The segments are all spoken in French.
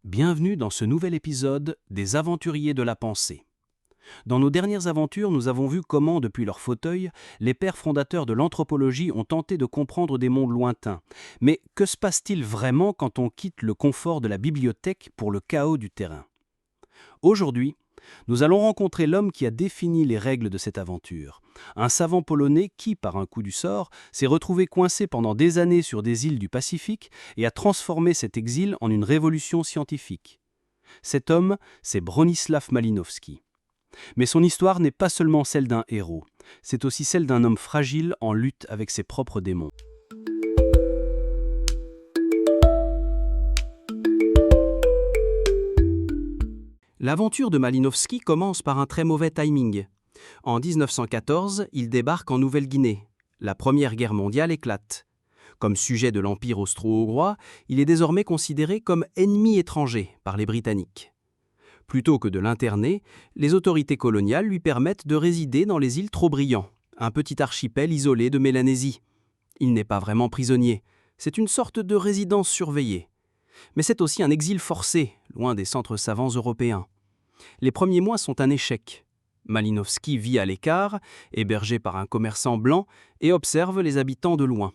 Bienvenue dans ce nouvel épisode des Aventuriers de la Pensée. Dans nos dernières aventures, nous avons vu comment, depuis leur fauteuil, les pères fondateurs de l'anthropologie ont tenté de comprendre des mondes lointains. Mais que se passe-t-il vraiment quand on quitte le confort de la bibliothèque pour le chaos du terrain ? Aujourd'hui, nous allons rencontrer l'homme qui a défini les règles de cette aventure. Un savant polonais qui, par un coup du sort, s'est retrouvé coincé pendant des années sur des îles du Pacifique et a transformé cet exil en une révolution scientifique. Cet homme, c'est Bronisław Malinowski. Mais son histoire n'est pas seulement celle d'un héros, c'est aussi celle d'un homme fragile en lutte avec ses propres démons. L'aventure de Malinowski commence par un très mauvais timing. En 1914, il débarque en Nouvelle-Guinée. La Première Guerre mondiale éclate. Comme sujet de l'Empire austro-hongrois, il est désormais considéré comme ennemi étranger par les Britanniques. Plutôt que de l'interner, les autorités coloniales lui permettent de résider dans les îles Trobriand, un petit archipel isolé de Mélanésie. Il n'est pas vraiment prisonnier, c'est une sorte de résidence surveillée. Mais c'est aussi un exil forcé, loin des centres savants européens. Les premiers mois sont un échec. Malinowski vit à l'écart, hébergé par un commerçant blanc, et observe les habitants de loin.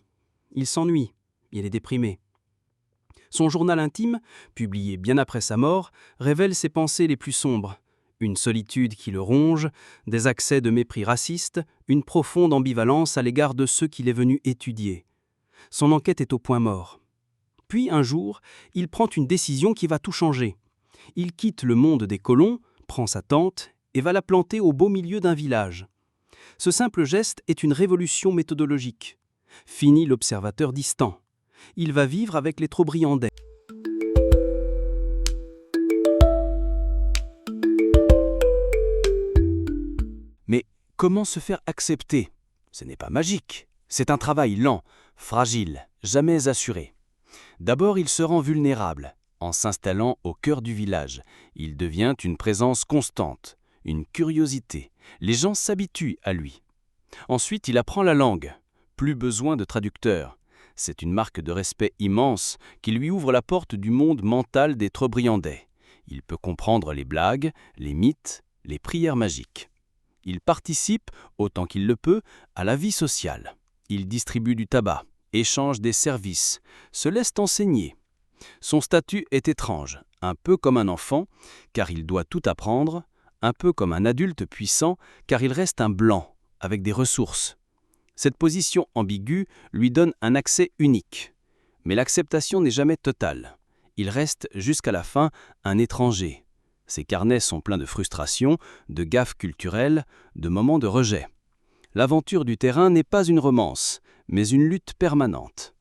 Il s'ennuie, il est déprimé. Son journal intime, publié bien après sa mort, révèle ses pensées les plus sombres. Une solitude qui le ronge, des accès de mépris raciste, une profonde ambivalence à l'égard de ceux qu'il est venu étudier. Son enquête est au point mort. Puis, un jour, il prend une décision qui va tout changer. Il quitte le monde des colons, prend sa tente et va la planter au beau milieu d'un village. Ce simple geste est une révolution méthodologique. Fini l'observateur distant. Il va vivre avec les Trobriandais. Mais comment se faire accepter ? Ce n'est pas magique. C'est un travail lent, fragile, jamais assuré. D'abord, il se rend vulnérable. En s'installant au cœur du village, il devient une présence constante, une curiosité. Les gens s'habituent à lui. Ensuite, il apprend la langue. Plus besoin de traducteur. C'est une marque de respect immense qui lui ouvre la porte du monde mental des Trobriandais. Il peut comprendre les blagues, les mythes, les prières magiques. Il participe, autant qu'il le peut, à la vie sociale. Il distribue du tabac, échange des services, se laisse enseigner. Son statut est étrange, un peu comme un enfant, car il doit tout apprendre, un peu comme un adulte puissant, car il reste un blanc, avec des ressources. Cette position ambiguë lui donne un accès unique. Mais l'acceptation n'est jamais totale. Il reste jusqu'à la fin un étranger. Ses carnets sont pleins de frustrations, de gaffes culturelles, de moments de rejet. L'aventure du terrain n'est pas une romance, mais une lutte permanente.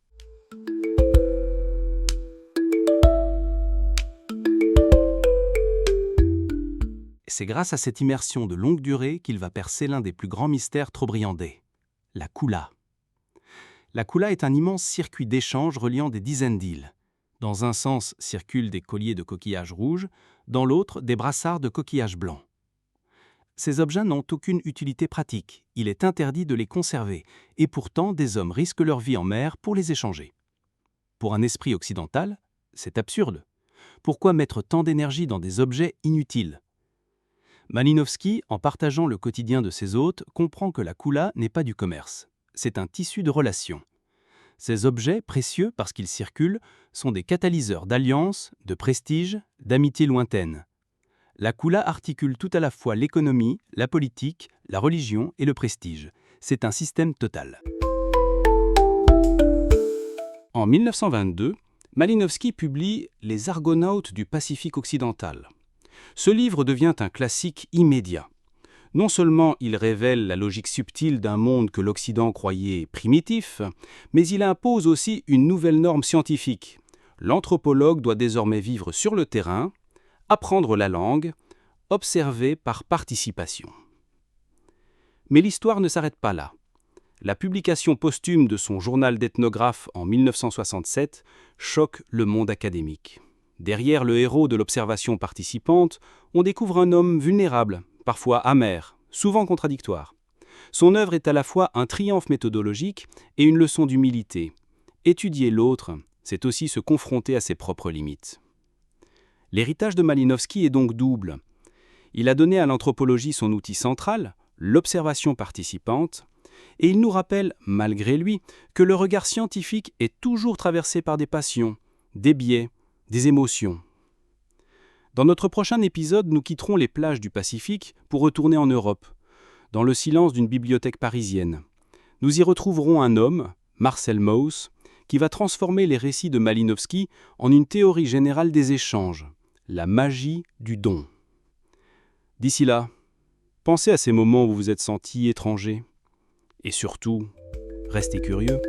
C'est grâce à cette immersion de longue durée qu'il va percer l'un des plus grands mystères trobriandais. La Kula. La Kula est un immense circuit d'échange reliant des dizaines d'îles. Dans un sens circulent des colliers de coquillages rouges, dans l'autre des brassards de coquillages blancs. Ces objets n'ont aucune utilité pratique, il est interdit de les conserver, et pourtant des hommes risquent leur vie en mer pour les échanger. Pour un esprit occidental, c'est absurde. Pourquoi mettre tant d'énergie dans des objets inutiles ? Malinowski, en partageant le quotidien de ses hôtes, comprend que la Kula n'est pas du commerce. C'est un tissu de relations. Ces objets, précieux parce qu'ils circulent, sont des catalyseurs d'alliances, de prestige, d'amitié lointaine. La Kula articule tout à la fois l'économie, la politique, la religion et le prestige. C'est un système total. En 1922, Malinowski publie « Les Argonautes du Pacifique occidental ». Ce livre devient un classique immédiat. Non seulement il révèle la logique subtile d'un monde que l'Occident croyait primitif, mais il impose aussi une nouvelle norme scientifique. L'anthropologue doit désormais vivre sur le terrain, apprendre la langue, observer par participation. Mais l'histoire ne s'arrête pas là. La publication posthume de son journal d'ethnographe en 1967 choque le monde académique. Derrière le héros de l'observation participante, on découvre un homme vulnérable, parfois amer, souvent contradictoire. Son œuvre est à la fois un triomphe méthodologique et une leçon d'humilité. Étudier l'autre, c'est aussi se confronter à ses propres limites. L'héritage de Malinowski est donc double. Il a donné à l'anthropologie son outil central, l'observation participante, et il nous rappelle, malgré lui, que le regard scientifique est toujours traversé par des passions, des biais, des émotions. Dans notre prochain épisode, nous quitterons les plages du Pacifique pour retourner en Europe, dans le silence d'une bibliothèque parisienne. Nous y retrouverons un homme, Marcel Mauss, qui va transformer les récits de Malinowski en une théorie générale des échanges, la magie du don. D'ici là, pensez à ces moments où vous vous êtes senti étranger. Et surtout, restez curieux.